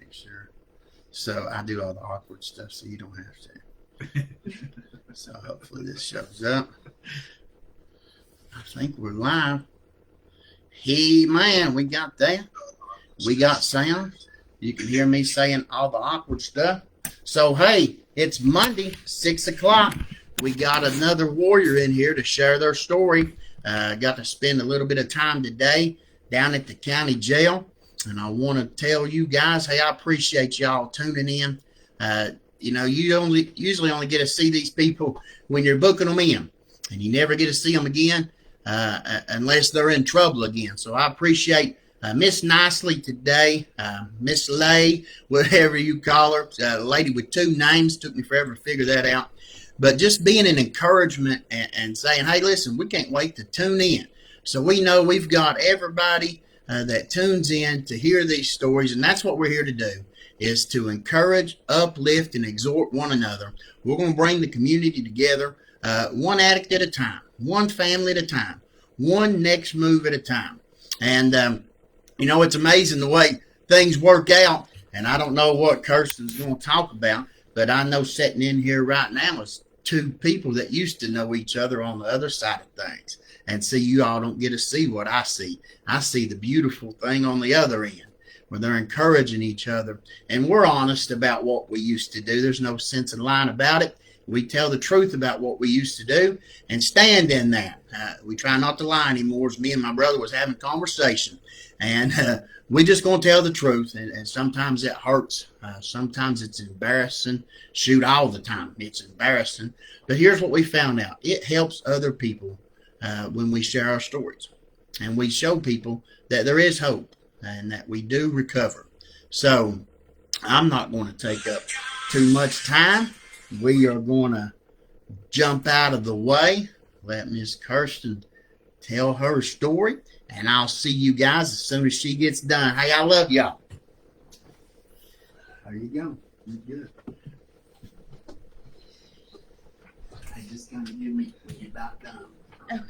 make sure. So I do all the awkward stuff so you don't have to. So hopefully this shows up. I think we're live. Hey man, we got that. We got sound. You can hear me saying all the awkward stuff. So hey, it's Monday, 6 o'clock. We got another warrior in here to share their story. Got to spend a little bit of time today down at the county jail. And I want to tell you guys, hey, I appreciate y'all tuning in. You usually only get to see these people when you're booking them in. And you never get to see them again unless they're in trouble again. So I appreciate Miss Nicely today, Miss Lay, whatever you call her, a lady with two names. Took me forever to figure that out. But just being an encouragement and saying, hey, listen, we can't wait to tune in. So we know we've got everybody that tunes in to hear these stories. And that's what we're here to do, is to encourage, uplift, and exhort one another. We're going to bring the community together one addict at a time, one family at a time, one next move at a time. And, it's amazing the way things work out. And I don't know what Curstin's going to talk about, but I know sitting in here right now is two people that used to know each other on the other side of things. And see, you all don't get to see what I see. I see the beautiful thing on the other end, where they're encouraging each other. And we're honest about what we used to do. There's no sense in lying about it. We tell the truth about what we used to do and stand in that. We try not to lie anymore, as me and my brother was having a conversation. And we just going to tell the truth. And sometimes it hurts. Sometimes it's embarrassing. Shoot, all the time it's embarrassing. But here's what we found out. It helps other people when we share our stories. And we show people that there is hope and that we do recover. So I'm not going to take up too much time. We are going to jump out of the way, let Miss Curstin tell her story, and I'll see you guys as soon as she gets done. Hey, I love y'all. There you go. You're good. Hey, just kind of give me about done. Okay.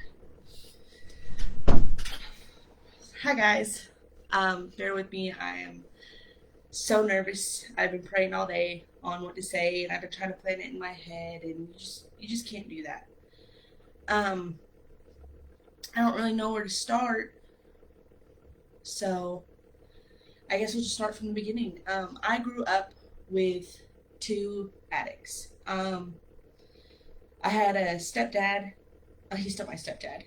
Hi guys. Bear with me. I am so nervous. I've been praying all day on what to say, and I've been trying to plan it in my head, and you just can't do that. I don't really know where to start, so I guess we'll just start from the beginning. I grew up with two addicts. I had a stepdad. He's still my stepdad.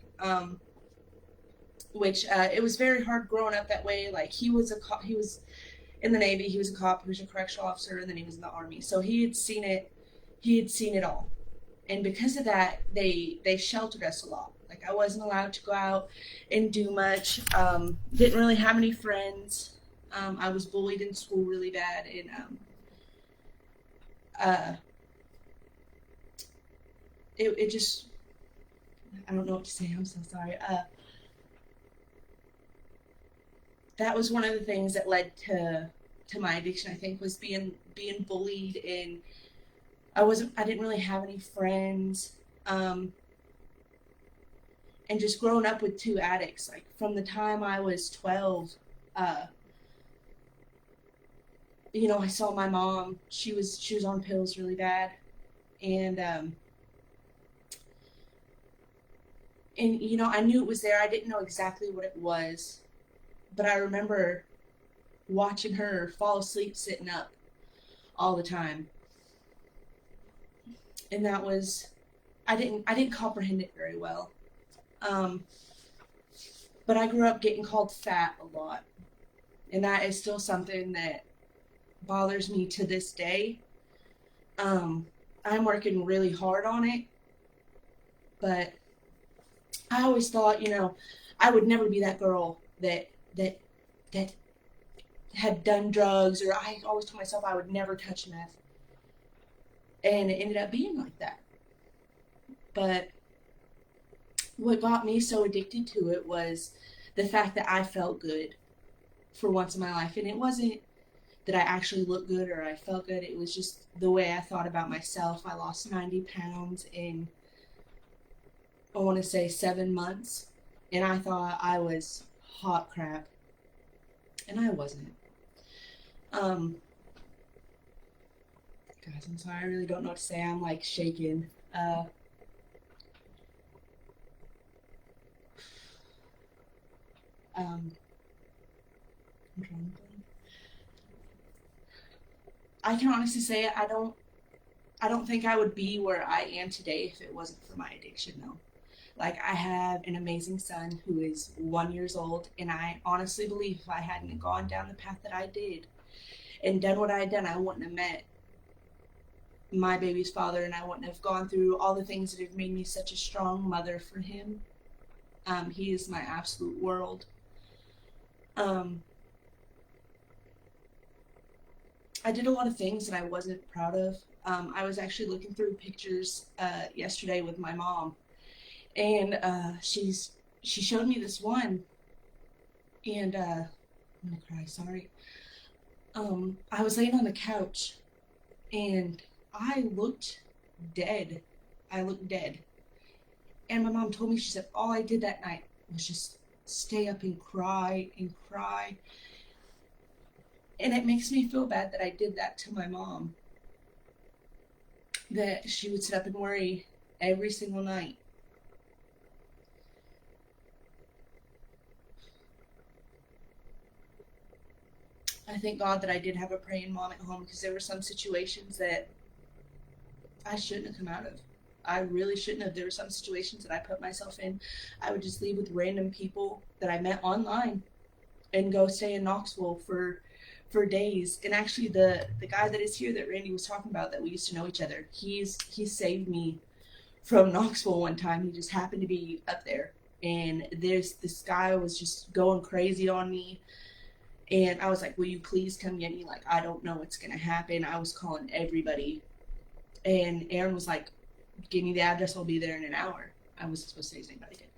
Which it was very hard growing up that way. Like, he was in the Navy, he was a cop, he was a correctional officer, and then he was in the Army. So he had seen it all. And because of that, they sheltered us a lot. Like, I wasn't allowed to go out and do much. Didn't really have any friends. I was bullied in school really bad, and it just, I don't know what to say. I'm so sorry. That was one of the things that led to my addiction, I think, was being bullied, and I didn't really have any friends, and just growing up with two addicts. Like, from the time I was 12, I saw my mom. She was on pills really bad, and I knew it was there. I didn't know exactly what it was. But I remember watching her fall asleep sitting up all the time. And that was, I didn't comprehend it very well. But I grew up getting called fat a lot. And that is still something that bothers me to this day. I'm working really hard on it. But I always thought, I would never be that girl that had done drugs, or I always told myself I would never touch meth. And it ended up being like that. But what got me so addicted to it was the fact that I felt good for once in my life. And it wasn't that I actually looked good or I felt good. It was just the way I thought about myself. I lost 90 pounds in, I want to say, 7 months. And I thought I was hot crap. And I wasn't. Um, guys, I'm sorry, I really don't know what to say. I'm like shaking. Um, I'm trying to think. I can honestly say I don't think I would be where I am today if it wasn't for my addiction though. Like I have an amazing son who is 1 years old, and I honestly believe if I hadn't gone down the path that I did and done what I had done, I wouldn't have met my baby's father, and I wouldn't have gone through all the things that have made me such a strong mother for him. He is my absolute world. Um, I did a lot of things that I wasn't proud of. I was actually looking through pictures yesterday with my mom, and she showed me this one, and I'm gonna cry. Sorry. I was laying on the couch, and I looked dead. I looked dead, and my mom told me, she said all I did that night was just stay up and cry and cry, and it makes me feel bad that I did that to my mom. That she would sit up and worry every single night. I thank God that I did have a praying mom at home, because there were some situations that I shouldn't have come out of. I really shouldn't have. There were some situations that I put myself in. I would just leave with random people that I met online and go stay in Knoxville for days. And actually, the guy that is here that Randy was talking about, that we used to know each other, he saved me from Knoxville one time. He just happened to be up there, and there's this guy was just going crazy on me. And I was like, will you please come get me? Like, I don't know what's going to happen. I was calling everybody. And Aaron was like, give me the address. I'll be there in an hour. I wasn't supposed to say his name, but I did.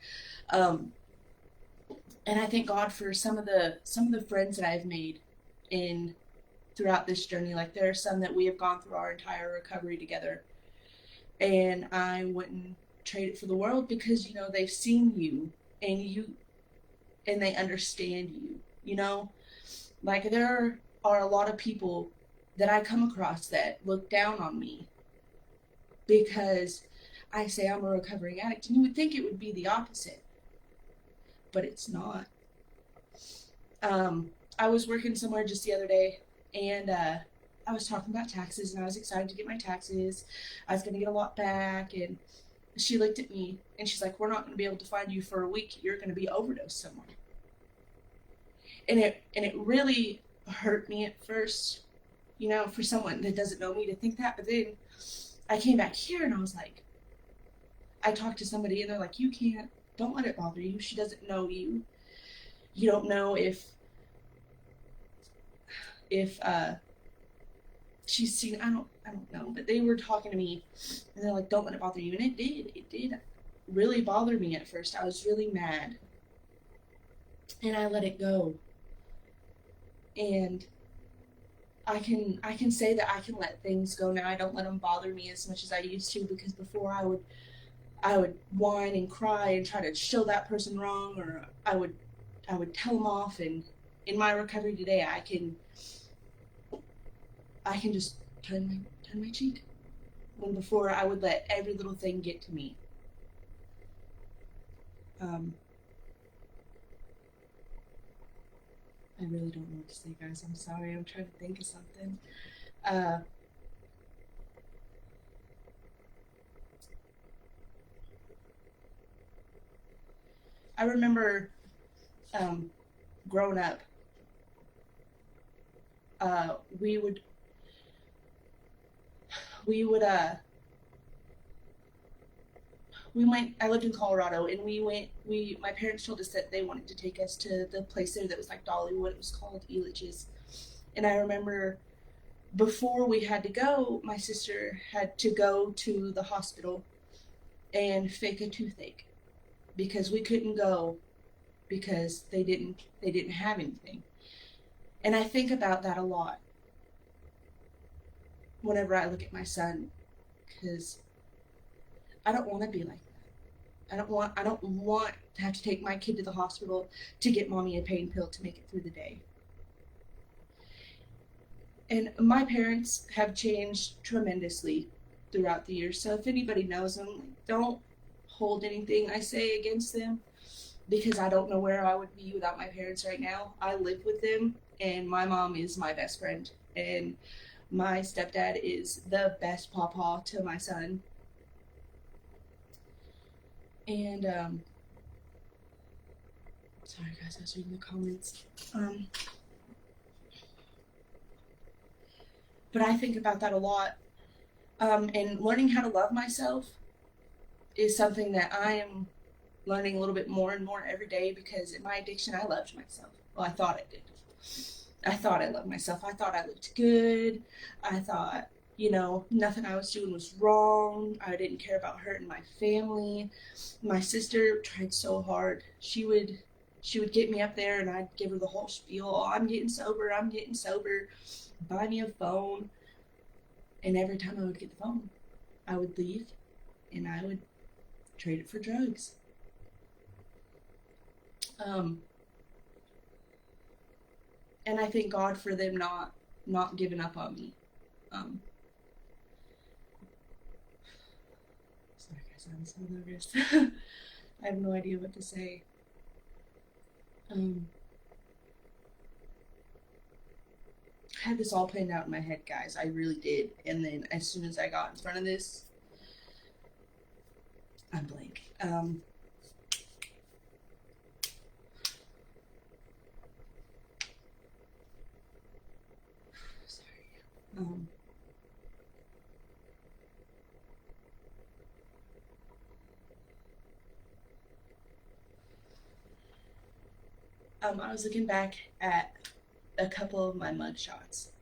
And I thank God for some of the friends that I've made in throughout this journey. Like there are some that we have gone through our entire recovery together. And I wouldn't trade it for the world, because, they've seen you, and they understand you, Like there are a lot of people that I come across that look down on me because I say I'm a recovering addict, and you would think it would be the opposite, but it's not. I was working somewhere just the other day, and I was talking about taxes, and I was excited to get my taxes. I was going to get a lot back, and she looked at me and she's like, "We're not going to be able to find you for a week. You're going to be overdosed somewhere." And it really hurt me at first, for someone that doesn't know me to think that. But then I came back here and I was like, I talked to somebody and they're like, don't let it bother you. She doesn't know you. You don't know if she's seen, I don't know, but they were talking to me and they're like, don't let it bother you. And it did really bother me at first. I was really mad, and I let it go. And I can say that I can let things go now. I don't let them bother me as much as I used to, because before I would whine and cry and try to show that person wrong, or I would tell them off. And in my recovery today, I can just turn my cheek. When before I would let every little thing get to me. I really don't know what to say, guys. I'm sorry. I'm trying to think of something. I remember growing up, we would we went. I lived in Colorado, and my parents told us that they wanted to take us to the place there that was like Dollywood. It was called Elitch's. And I remember before we had to go, my sister had to go to the hospital and fake a toothache, because we couldn't go because they didn't have anything. And I think about that a lot whenever I look at my son, because I don't want to be like that. I don't want to have to take my kid to the hospital to get mommy a pain pill to make it through the day. And my parents have changed tremendously throughout the years. So if anybody knows them, don't hold anything I say against them, because I don't know where I would be without my parents right now. I live with them, and my mom is my best friend, and my stepdad is the best pawpaw to my son. And sorry guys, I was reading the comments. But I think about that a lot. And learning how to love myself is something that I am learning a little bit more and more every day, because in my addiction, I loved myself. Well, I thought I did. I thought I loved myself. I thought I looked good. I thought, nothing I was doing was wrong. I didn't care about hurting my family. My sister tried so hard. She would get me up there, and I'd give her the whole spiel. Oh, I'm getting sober. I'm getting sober. Buy me a phone. And every time I would get the phone, I would leave and I would trade it for drugs. And I thank God for them not giving up on me. Sorry guys, I'm so nervous. I have no idea what to say. I had this all planned out in my head, guys. I really did. And then as soon as I got in front of this, I'm blank. Sorry. I was looking back at a couple of my mug shots.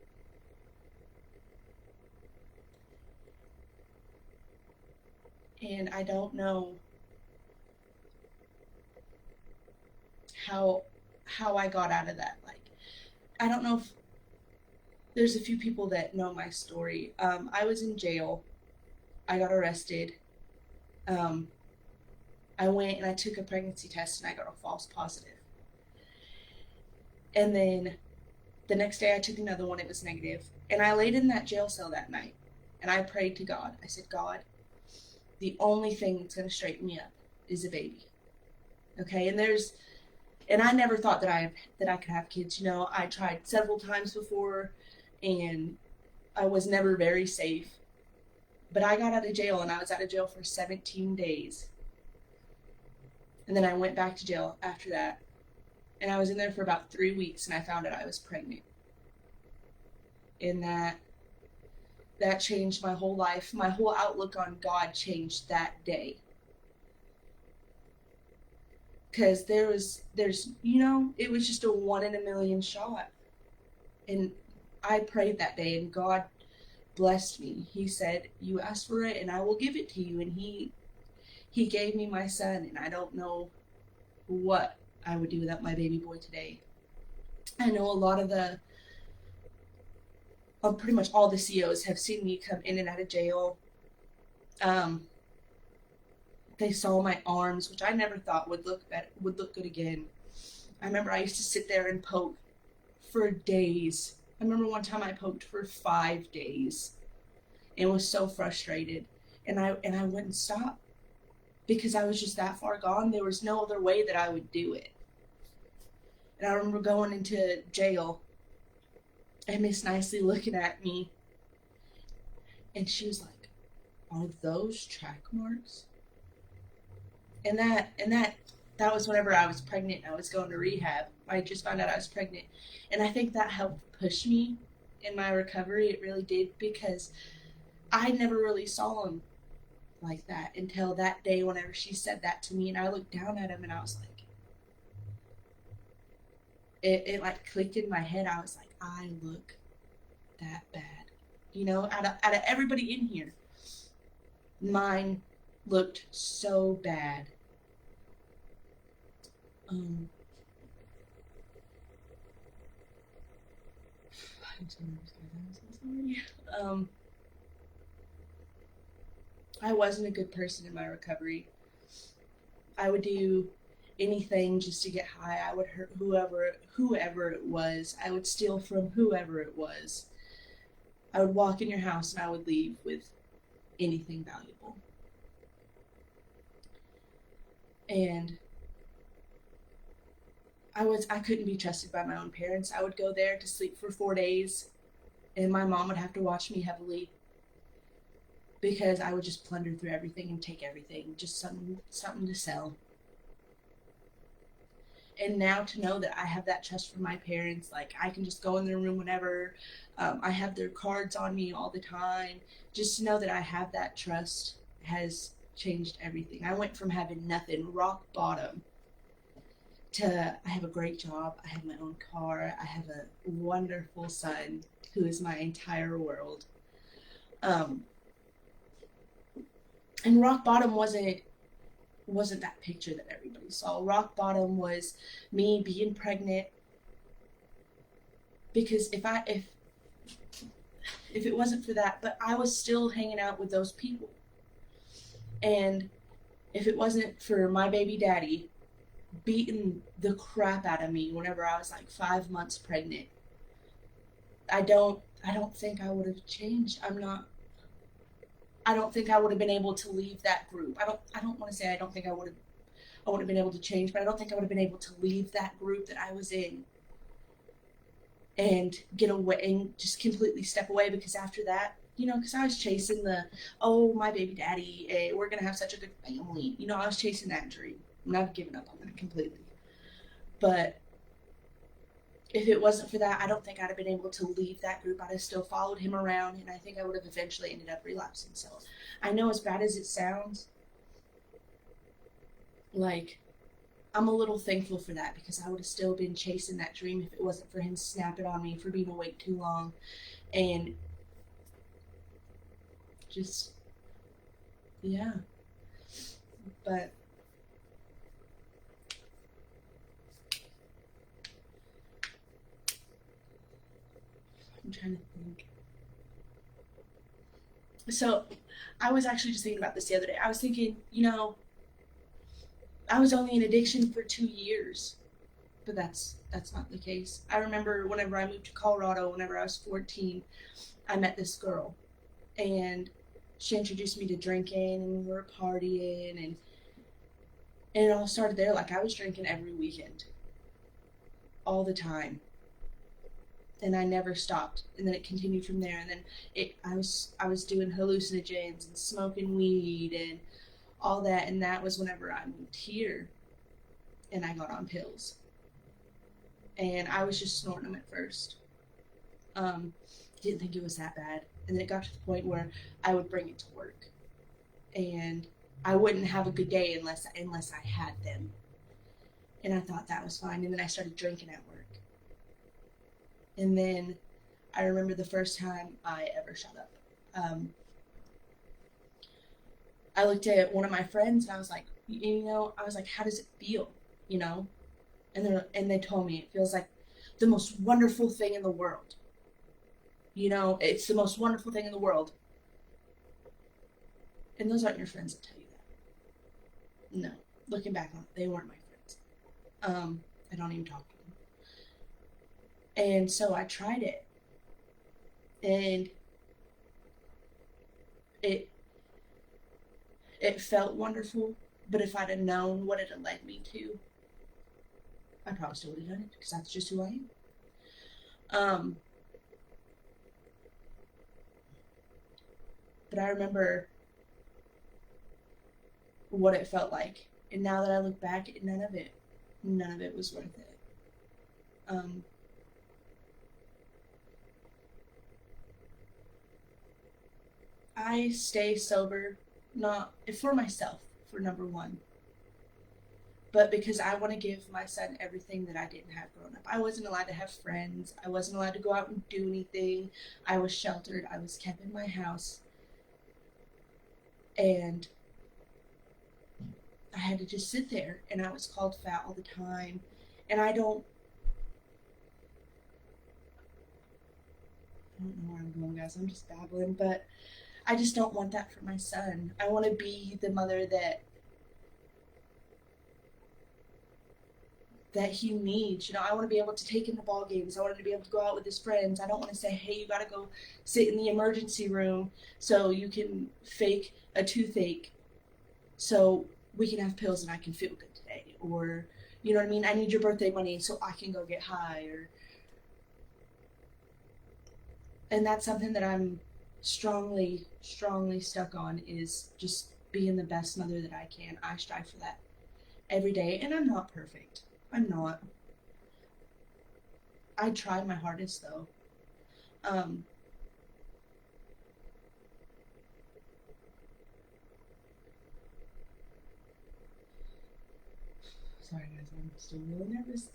And I don't know how I got out of that. Like, I don't know if there's a few people that know my story. I was in jail. I got arrested. I went and I took a pregnancy test and I got a false positive. And then the next day I took another one, it was negative. And I laid in that jail cell that night and I prayed to God. I said, God, the only thing that's going to straighten me up is a baby. Okay? And I never thought that I could have kids. I tried several times before and I was never very safe. But I got out of jail and I was out of jail for 17 days. And then I went back to jail after that. And I was in there for about 3 weeks and I found out I was pregnant. And that changed my whole life. My whole outlook on God changed that day. Because it was just a 1 in a million shot. And I prayed that day and God blessed me. He said, you asked for it and I will give it to you. And he gave me my son, and I don't know what I would do without my baby boy today. I know a lot of pretty much all the COs have seen me come in and out of jail. They saw my arms, which I never thought would look good again. I remember I used to sit there and poke for days. I remember one time I poked for 5 days and was so frustrated, and I wouldn't stop because I was just that far gone. There was no other way that I would do it. And I remember going into jail and Miss Nicely looking at me, and she was like, are those track marks? And that was whenever I was pregnant and I was going to rehab. I just found out I was pregnant. And I think that helped push me in my recovery. It really did, because I never really saw him like that until that day whenever she said that to me. And I looked down at him and I was like, it like clicked in my head. I was like, I look that bad. Out of everybody in here, mine looked so bad. I'm so sorry. I wasn't a good person in my recovery. I would do anything just to get high. I would hurt whoever it was. I would steal from whoever it was. I would walk in your house and I would leave with anything valuable. And I couldn't be trusted by my own parents. I would go there to sleep for 4 days, and my mom would have to watch me heavily because I would just plunder through everything and take everything, just something to sell. And now to know that I have that trust from my parents, like I can just go in their room whenever, I have their cards on me all the time. Just to know that I have that trust has changed everything. I went from having nothing, rock bottom, to I have a great job, I have my own car, I have a wonderful son who is my entire world. Um, and rock bottom wasn't that picture that everybody saw. Rock bottom was me being pregnant, because if it wasn't for that, but I was still hanging out with those people. And if it wasn't for my baby daddy beating the crap out of me whenever I was like 5 months pregnant, I don't think I would have changed. I don't think I would have been able to leave that group. I don't want to say I don't think I would have been able to change, but I don't think I would have been able to leave that group that I was in and get away and just completely step away. Because after that, because I was chasing oh, my baby daddy, we're gonna have such a good family. I was chasing that dream, and I've given up on that completely. But if it wasn't for that, I don't think I'd have been able to leave that group. I'd have still followed him around, and I think I would have eventually ended up relapsing. So I know, as bad as it sounds, like, I'm a little thankful for that, because I would have still been chasing that dream if it wasn't for him snapping on me for being awake too long. And just, yeah. But I'm trying to think. So I was actually just thinking about this the other day. I was thinking, I was only in addiction for 2 years, but that's not the case. I remember whenever I moved to Colorado, whenever I was 14, I met this girl, and she introduced me to drinking, and we were partying, and it all started there. Like, I was drinking every weekend, all the time, and I never stopped. And then it continued from there. And then I was doing hallucinogens and smoking weed and all that. And that was whenever I moved here, and I got on pills. And I was just snorting them at first. Didn't think it was that bad. And then it got to the point where I would bring it to work, and I wouldn't have a good day unless I had them. And I thought that was fine. And then I started drinking at work. And then I remember the first time I ever shut up. I looked at one of my friends, and I was like, how does it feel? And they told me it feels like the most wonderful thing in the world. It's the most wonderful thing in the world. And those aren't your friends that tell you that. No. Looking back on it, they weren't my friends. I don't even talk to them. And so I tried it, and it it felt wonderful. But if I'd have known what it had led me to, I probably still would have done it, because that's just who I am. Um, but I remember what it felt like, and now that I look back, none of it was worth it. Um, I stay sober, not for myself, for number one, but because I want to give my son everything that I didn't have growing up. I wasn't allowed to have friends. I wasn't allowed to go out and do anything. I was sheltered. I was kept in my house, and I had to just sit there, and I was called fat all the time. And I don't know where I'm going, guys. I'm just babbling, but I just don't want that for my son. I want to be the mother that that he needs. You know, I want to be able to take him to ball games. I want him to be able to go out with his friends. I don't want to say, hey, you got to go sit in the emergency room so you can fake a toothache so we can have pills and I can feel good today. Or, you know what I mean? I need your birthday money so I can go get high. And that's something that I'm strongly, strongly stuck on, is just being the best mother that I can. I strive for that every day, and I'm not perfect. I'm not. I tried my hardest though. Um, Sorry guys, I'm still really nervous.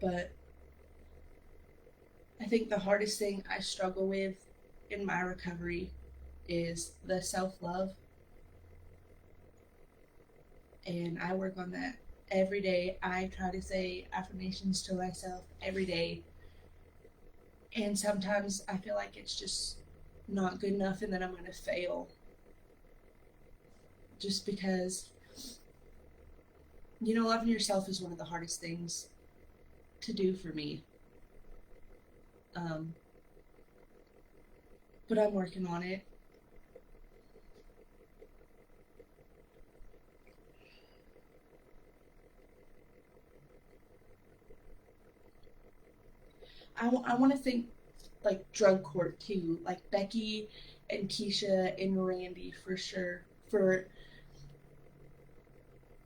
But I think the hardest thing I struggle with in my recovery is the self love, and I work on that every day. I try to say affirmations to myself every day, and sometimes I feel like it's just not good enough and that I'm going to fail just because, you know, loving yourself is one of the hardest things to do for me. Um, but I'm working on it. I want to think like drug court too, like Becky and Keisha and Randy for sure. For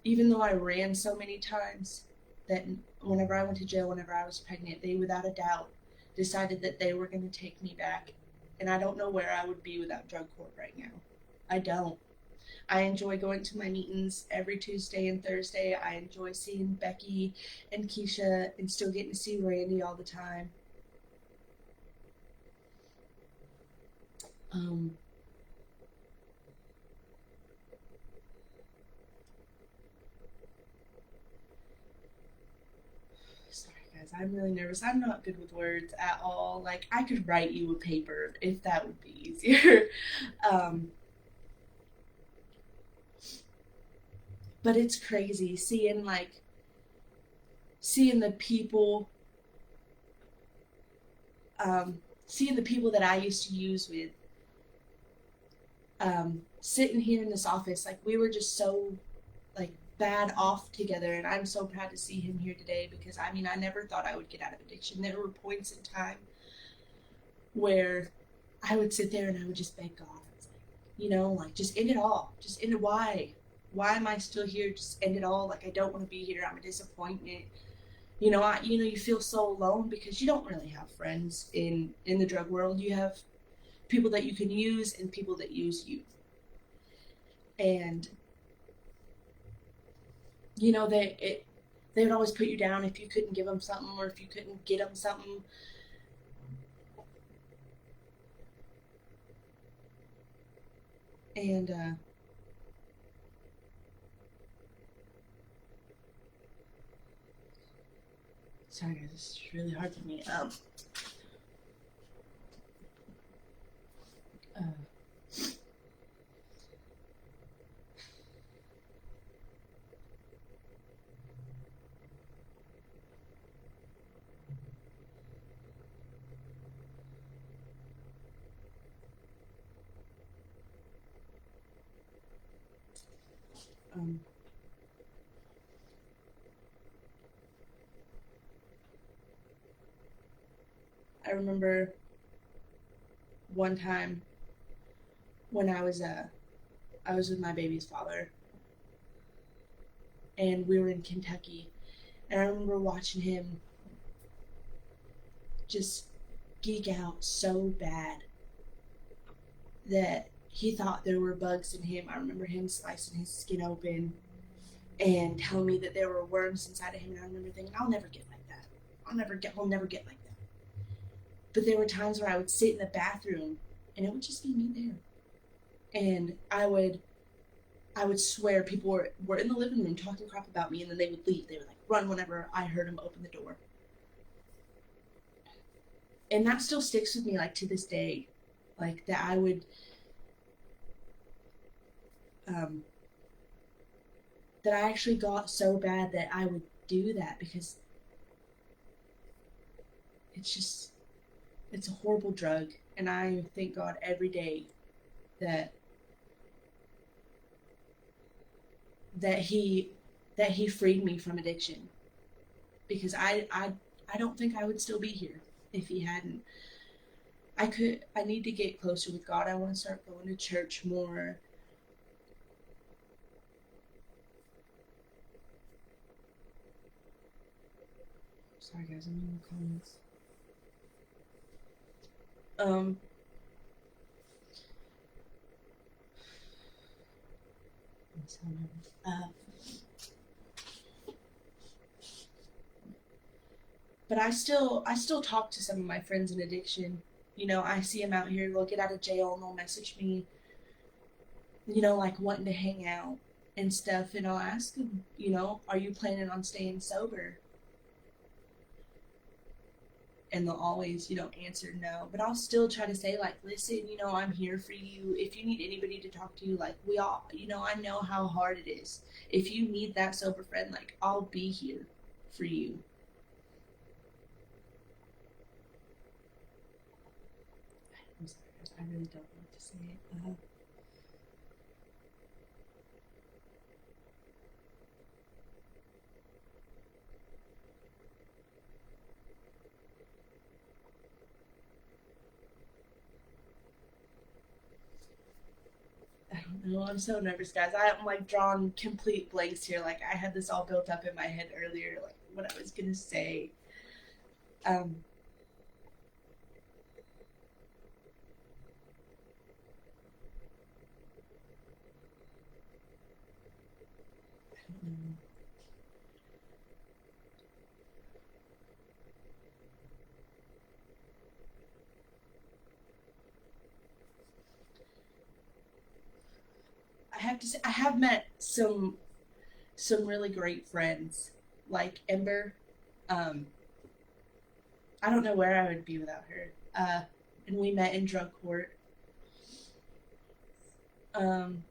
even though I ran so many times, that whenever I went to jail, whenever I was pregnant, they without a doubt decided that they were going to take me back. And I don't know where I would be without drug court right now. I don't. I enjoy going to my meetings every Tuesday and Thursday. I enjoy seeing Becky and Keisha and still getting to see Randy all the time. Um, Sorry, guys. I'm really nervous. I'm not good with words at all. Like, I could write you a paper if that would be easier. um, but it's crazy seeing the people, seeing the people that I used to use with, sitting here in this office. Like, we were just so like bad off together, and I'm so proud to see him here today because I mean I never thought I would get out of addiction. There were points in time where I would sit there and I would just beg God. I was like, you know, like just end it all. Just end it. Why am I still here? Just end it all. Like I don't want to be here. I'm a disappointment. You feel so alone because you don't really have friends in the drug world. You have people that you can use and people that use you. And they would always put you down if you couldn't give them something or if you couldn't get them something. And sorry guys, this is really hard for me. Uh, um, I remember one time when I was with my baby's father, and we were in Kentucky, and I remember watching him just geek out so bad that he thought there were bugs in him. I remember him slicing his skin open and telling me that there were worms inside of him, and I remember thinking, I'll never get like that. I'll never get like that. But there were times where I would sit in the bathroom and it would just be me there. And I would swear people were in the living room talking crap about me, and then they would leave. They would like run whenever I heard them open the door. And that still sticks with me like to this day. Like that I would um that I actually got so bad that I would do that because it's just it's a horrible drug, and I thank God every day that that he that he freed me from addiction, because I don't think I would still be here if he hadn't. I need to get closer with God. I want to start going to church more. Sorry guys, I'm in the comments. Um uh, but I still talk to some of my friends in addiction. You know, I see them out here, they'll get out of jail and they'll message me, you know, like wanting to hang out and stuff, and I'll ask them, you know, are you planning on staying sober? And they'll always, you know, answer no. But I'll still try to say, like, listen, you know, I'm here for you. If you need anybody to talk to, like, we all, you know, I know how hard it is. If you need that sober friend, like, I'll be here for you. I'm sorry, I really don't want to say it. I don't know. I'm so nervous, guys. I'm like drawing complete blanks here. Like I had this all built up in my head earlier, like what I was gonna say. Um, I don't know. I have to say I have met some really great friends, like Ember. Um, I don't know where I would be without her. And we met in drug court. Um,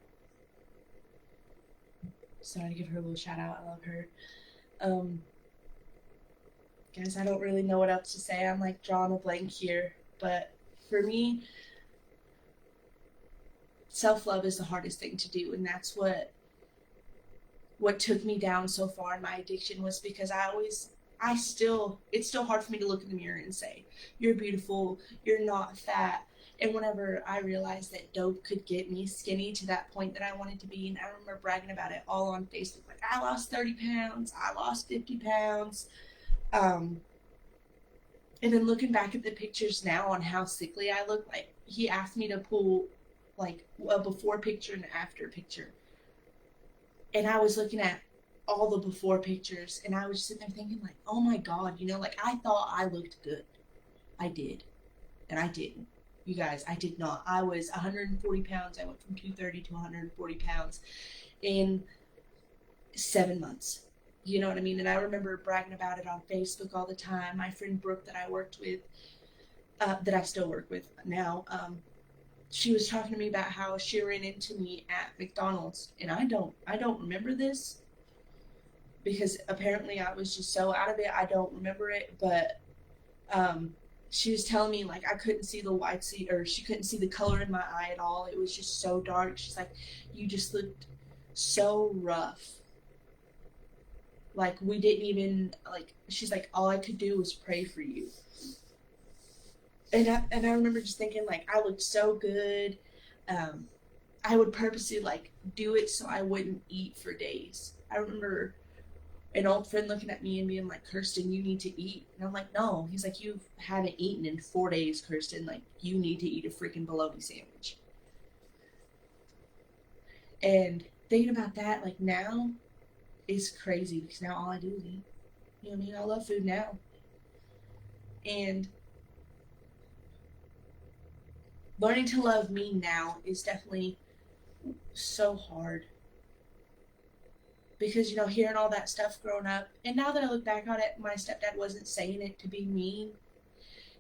Sorry to give her a little shout out. I love her. Um, Guys, I don't really know what else to say. I'm like drawing a blank here, but for me, self love is the hardest thing to do, and that's what took me down so far in my addiction, was because I still, it's still hard for me to look in the mirror and say, you're beautiful, you're not fat. And whenever I realized that dope could get me skinny to that point that I wanted to be, and I remember bragging about it all on Facebook, like I lost 30 pounds, I lost 50 pounds. Um, and then looking back at the pictures now on how sickly I look, like he asked me to pull like a before picture and after picture, and I was looking at all the before pictures, and I was sitting there thinking like, oh my god, you know, like I thought I looked good. I did, and I didn't. You guys, I did not. I was 140 pounds. I went from 230 to 140 pounds in 7 months. You know what I mean? And I remember bragging about it on Facebook all the time. My friend Brooke, that I worked with, that I still work with now, she was talking to me about how she ran into me at McDonald's, and I don't remember this because apparently I was just so out of it. I don't remember it, but um, she was telling me like I couldn't see the white seat, or she couldn't see the color in my eye at all. It was just so dark. She's like, you just looked so rough. Like we didn't even like. She's like, all I could do was pray for you. And I remember just thinking like I looked so good. Um, I would purposely like do it so I wouldn't eat for days. I remember an old friend looking at me and being like, Curstin, you need to eat. And I'm like, no. He's like, you haven't eaten in 4 days, Curstin. Like, you need to eat a freaking bologna sandwich. And thinking about that, like, now is crazy because now all I do is eat. You know what I mean? I love food now. And learning to love me now is definitely so hard. Because, hearing all that stuff growing up, and now that I look back on it, my stepdad wasn't saying it to be mean.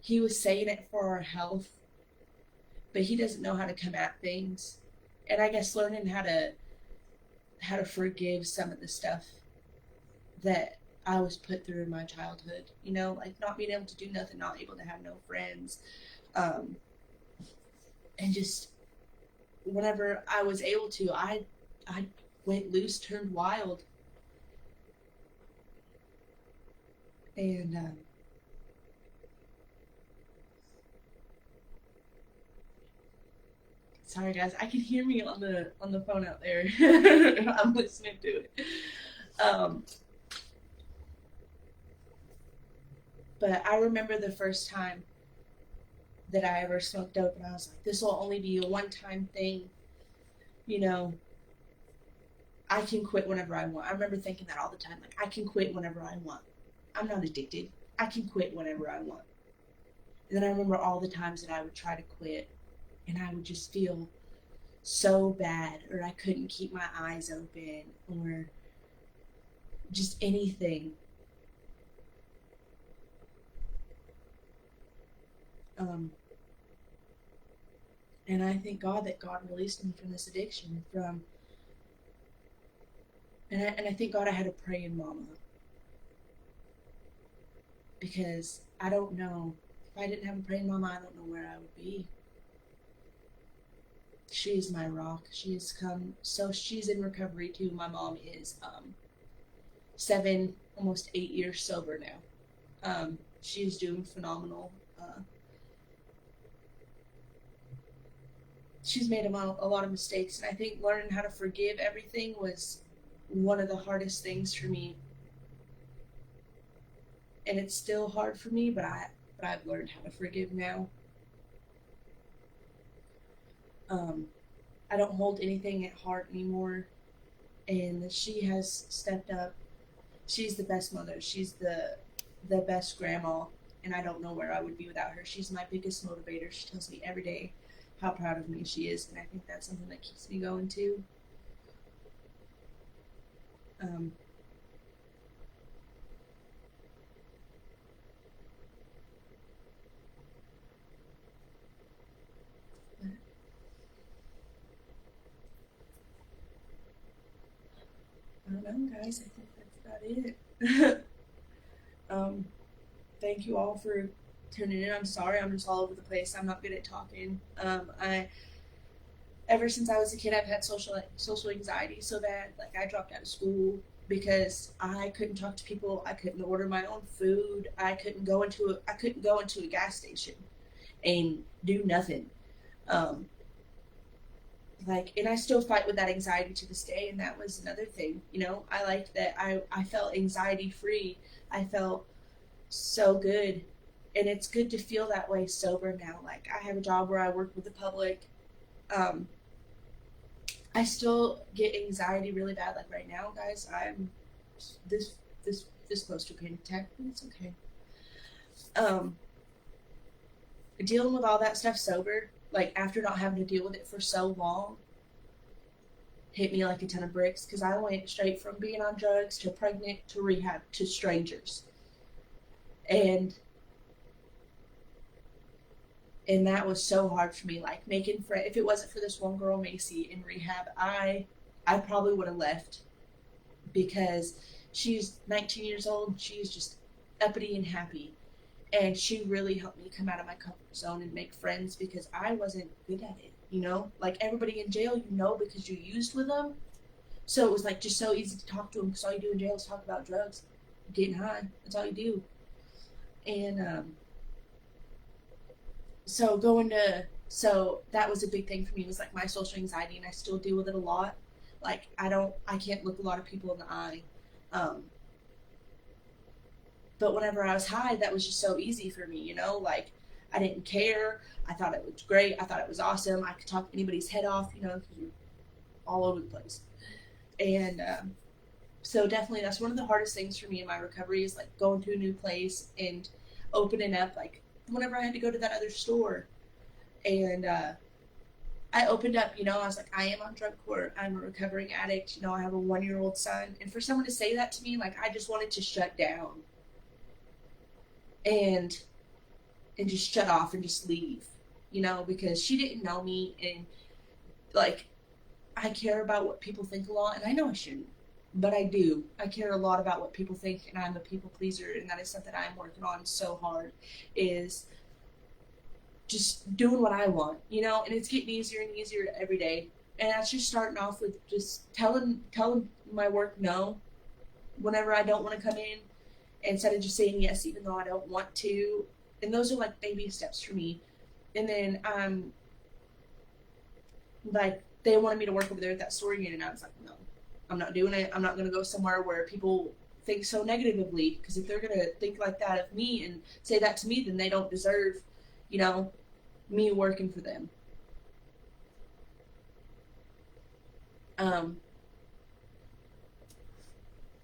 He was saying it for our health, but he doesn't know how to come at things. And I guess learning how to forgive some of the stuff that I was put through in my childhood, like not being able to do nothing, not able to have no friends, um, and just whenever I was able to, I went loose, turned wild, and sorry guys, I can hear me on the phone out there. I'm listening to it. Um, but I remember the first time that I ever smoked dope, and I was like, this will only be a one-time thing, you know. I can quit whenever I want. I remember thinking that all the time, like I can quit whenever I want. I'm not addicted. I can quit whenever I want. And then I remember all the times that I would try to quit, and I would just feel so bad, or I couldn't keep my eyes open, or just anything. Um, and I thank God that God released me from this addiction. And I thank God I had a praying mama, because I don't know, if I didn't have a praying mama, I don't know where I would be. She is my rock. She has come. So she's in recovery too. My mom is 7, almost 8 years sober now. She's doing phenomenal. She's made a lot of mistakes, and I think learning how to forgive everything was one of the hardest things for me. And it's still hard for me, but I've learned how to forgive now. Um, I don't hold anything at heart anymore, and she has stepped up. She's the best mother. She's the best grandma, and I don't know where I would be without her. She's my biggest motivator. She tells me every day how proud of me she is, and I think that's something that keeps me going too. Um, I don't know, guys. I think that's about it. um, Thank you all for tuning in. I'm sorry, I'm just all over the place. I'm not good at talking. I Ever since I was a kid, I've had social anxiety so bad. Like I dropped out of school because I couldn't talk to people. I couldn't order my own food. I couldn't go into a gas station and do nothing. Um, and I still fight with that anxiety to this day. And that was another thing. I liked that I felt anxiety free. I felt so good. And it's good to feel that way sober now. Like I have a job where I work with the public. Um, I still get anxiety really bad. Like right now, guys, I'm this this close to a panic attack, but it's okay. Um, Dealing with all that stuff sober, like after not having to deal with it for so long, hit me like a ton of bricks, because I went straight from being on drugs to pregnant to rehab to strangers, and that was so hard for me. Like making friends. If it wasn't for this one girl, Macy, in rehab, I probably would have left, because she's 19 years old. She's just uppity and happy, and she really helped me come out of my comfort zone and make friends, because I wasn't good at it. Like everybody in jail, because you used with them. So it was like just so easy to talk to them, because all you do in jail is talk about drugs, getting high. That's all you do. And so that was a big thing for me, was like my social anxiety, and I still deal with it a lot. Like I can't look a lot of people in the eye. Um, but whenever I was high, that was just so easy for me, like I didn't care. I thought it was great. I thought it was awesome. I could talk anybody's head off, because you're all over the place. And so definitely that's one of the hardest things for me in my recovery, is like going to a new place and opening up. Like whenever I had to go to that other store, and I opened up, I was like, I am on drug court. I'm a recovering addict. I have a 1-year-old son. And for someone to say that to me, like, I just wanted to shut down and just shut off and just leave, because she didn't know me. And, like, I care about what people think a lot. And I know I shouldn't, but I do. I care a lot about what people think. And I'm a people pleaser. And that is something I'm working on so hard, is just doing what I want, and it's getting easier and easier every day. And that's just starting off with just telling my work no whenever I don't want to come in, instead of just saying yes even though I don't want to. And those are like baby steps for me. And then like, they wanted me to work over there at that store again, and I was like, no, I'm not doing it. I'm not going to go somewhere where people think so negatively, because if they're going to think like that of me and say that to me, then they don't deserve me working for them.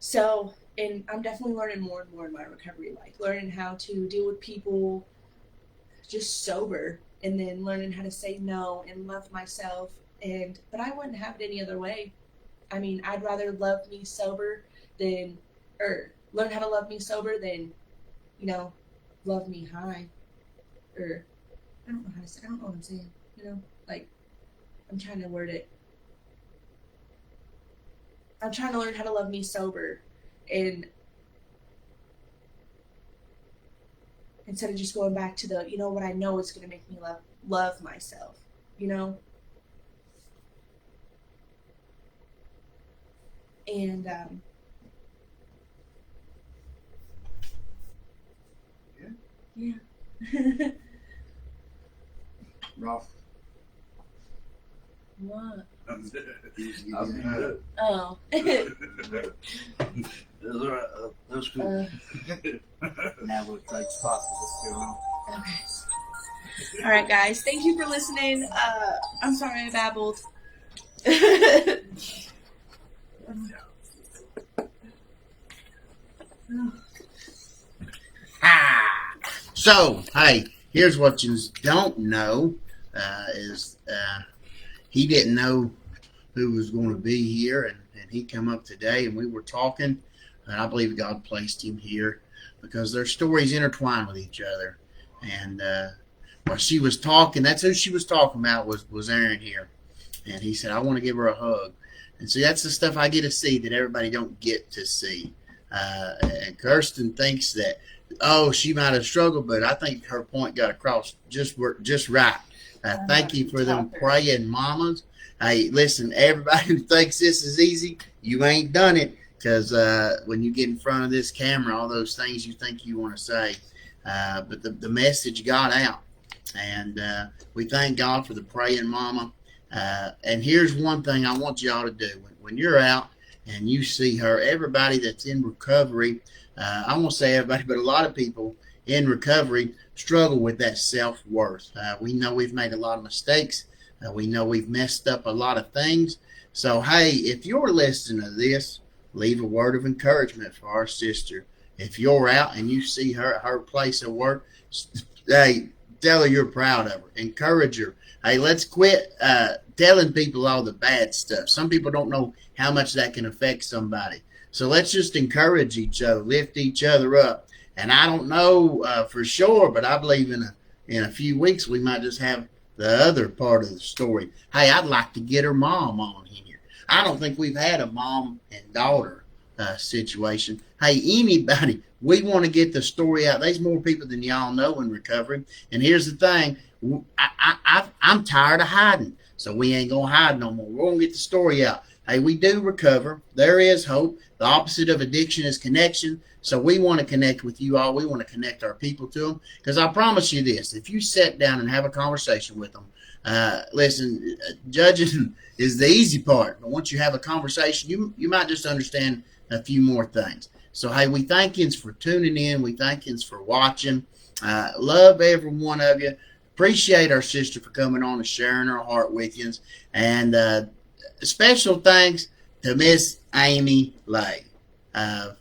So, and I'm definitely learning more and more in my recovery, like learning how to deal with people just sober, and then learning how to say no and love myself. But I wouldn't have it any other way. I mean, I'd rather love me sober or learn how to love me sober than, love me high. Or, I don't know how to say, I don't know what I'm saying, like, I'm trying to word it. I'm trying to learn how to love me sober, and instead of just going back to the, what I know is going to make me love myself, and yeah. Rough. What? I'm good. Oh. That's good. Now we'll take spots. Let's go on. Okay. All right, guys. Thank you for listening. I'm sorry I babbled. So, hey, here's what you don't know is he didn't know who was going to be here, and he come up today, and we were talking, and I believe God placed him here because their stories intertwine with each other. And while she was talking, that's who she was talking about was Aaron here. And he said, I want to give her a hug. And see, that's the stuff I get to see that everybody don't get to see. And Curstin thinks that, she might have struggled, but I think her point got across just right. Thank you for them praying mamas. Hey, listen, everybody who thinks this is easy, you ain't done it, because when you get in front of this camera, all those things you think you want to say, but the message got out. And we thank God for the praying mama. And here's one thing I want y'all to do. When you're out and you see her, everybody that's in recovery, I won't say everybody, but a lot of people in recovery struggle with that self-worth. We know we've made a lot of mistakes. We know we've messed up a lot of things. So, hey, if you're listening to this, leave a word of encouragement for our sister. If you're out and you see her at her place of work, hey, tell her you're proud of her. Encourage her. Hey, let's quit telling people all the bad stuff. Some people don't know how much that can affect somebody. So let's just encourage each other, lift each other up. And I don't know for sure, but I believe in a few weeks we might just have the other part of the story. Hey, I'd like to get her mom on here. I don't think we've had a mom and daughter situation. Hey, anybody, we want to get the story out. There's more people than y'all know in recovery. And here's the thing, I'm tired of hiding. So we ain't going to hide no more. We're going to get the story out. Hey, we do recover. There is hope. The opposite of addiction is connection. So we want to connect with you all. We want to connect our people to them. Because I promise you this, if you sit down and have a conversation with them, listen, judging is the easy part. But once you have a conversation, you might just understand a few more things. So, hey, we thank you for tuning in. We thank you for watching. Love every one of you. Appreciate our sister for coming on and sharing her heart with you. And special thanks to Miss Amy Lay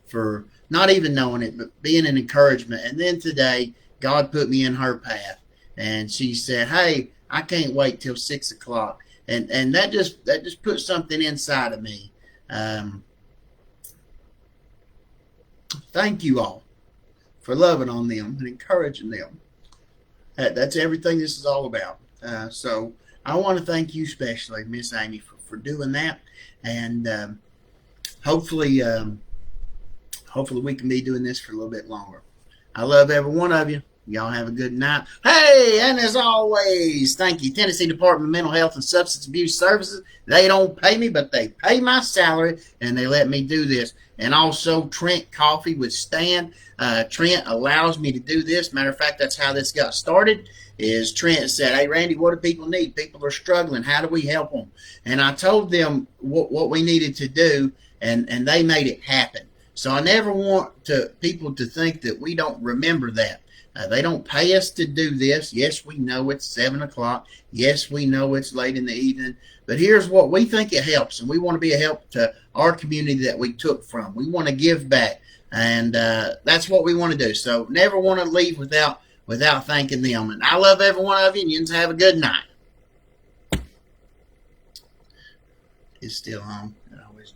for not even knowing it, but being an encouragement. And then today, God put me in her path. And she said, hey, I can't wait till 6 o'clock. And that just puts something inside of me. Thank you all for loving on them and encouraging them. That's everything this is all about. So I want to thank you especially, Miss Amy, for doing that. And hopefully we can be doing this for a little bit longer. I love every one of you. Y'all have a good night. Hey, and as always, thank you, Tennessee Department of Mental Health and Substance Abuse Services. They don't pay me, but they pay my salary, and they let me do this. And also Trent Coffee with Stan. Trent allows me to do this. Matter of fact, that's how this got started. Is Trent said, "Hey, Randy, what do people need? People are struggling. How do we help them?" And I told them what we needed to do, and they made it happen. So I never want people to think that we don't remember that. They don't pay us to do this. Yes, we know it's 7 o'clock. Yes, we know it's late in the evening. But here's what we think it helps, and we want to be a help to our community that we took from. We want to give back, and that's what we want to do. So never want to leave without thanking them. And I love every one of you, and you have a good night. It's still on. It always